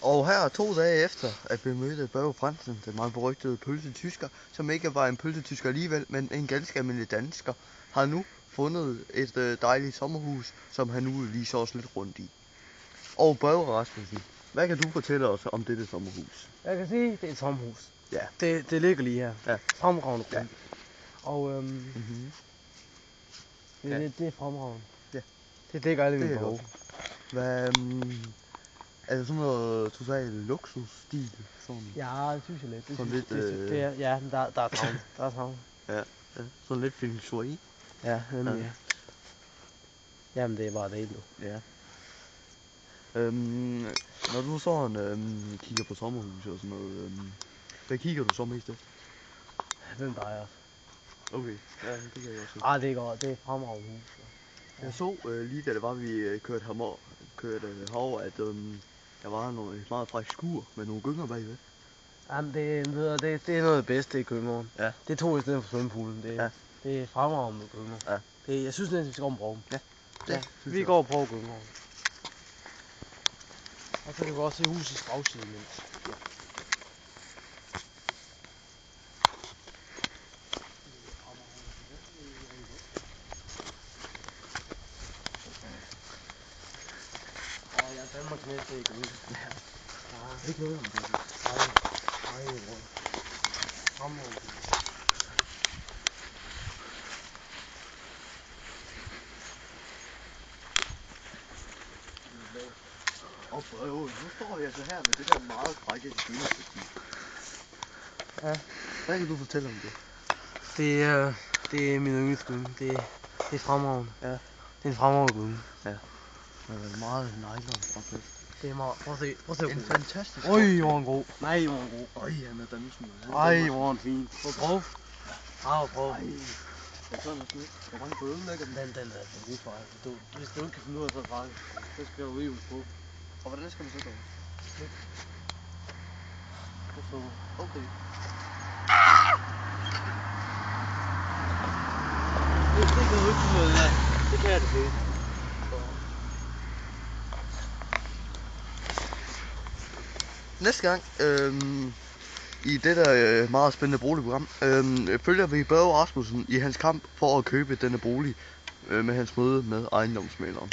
Og her 2 dage efter, at vi mødte Børge Frandsen, den meget berygtede pølsetysker, som ikke var en pølsetysker alligevel, men en ganske almindelig dansker, har nu fundet et dejligt sommerhus, som han nu lige så os lidt rundt i. Og Børge Rasmussen, hvad kan du fortælle os om dette sommerhus? Jeg kan sige, det er et sommerhus. Ja. Det ligger lige her. Ja. Fremragende grund. Ja. Og det er fremragende. Ja. Det dækker alle mine behov. Hvad, er det sådan noget totalt luksusstil? Sådan? Ja, det synes jeg lidt. Det sådan synes, lidt, det er, ja, der er travlt. Der er travlt. Ja, ja. Sådan lidt feng shui. Ja, nemlig ja. Jamen det er bare det nu. Ja. Når du sådan kigger på sommerhus og sådan noget, hvad kigger du så mest efter? Hvem der er? Okay, ja, det kan jeg også se. Ah, det er godt. Det er fremragende hus. Ja. Jeg så lige da det var, vi kørte herover, at der var et meget frækt skur med nogle gynger bagved. Jamen det er noget af det bedste i København. Ja. Det tog i stedet for svømmepoolen. Det er fremragende med gynger. Ja. Jeg synes næsten, vi skal bruge dem. Ja. Vi går og prøver gynger. Og så kan vi også se husets bagside imens. Ja. Jeg er Danmarks næste i gynger. Ja. Ikke noget om det. Nej, fremragende. Og Børge, nu står jeg så her med det der meget frække gyngestativ. Ja. Hvad kan du fortælle om det? Det er min yndlingsgynge. Det er fremragende. Ja. Det er en fremragende gynge. Ja. Det er meget nylon fra. Det er meget. Prøv at se. En fantastisk. Øj, hvor er han god. Nej, hvor er han god. Øj, han er dansen. Ej, hvor er han fin. Prøv. Prøv. Ej. Det er sådan noget smidt. Hvor mange på ødelægger den? Den er lige for. Hvis du ikke kan finde ud af så farligt, så skal du EU på. Og hvordan skal man så gøre? Så. Okay. Det kan du ikke finde ud af. Det kan jeg det ikke. Næste gang, i dette meget spændende boligprogram, følger vi Børge Rasmussen i hans kamp for at købe denne bolig med hans møde med ejendomsmægleren.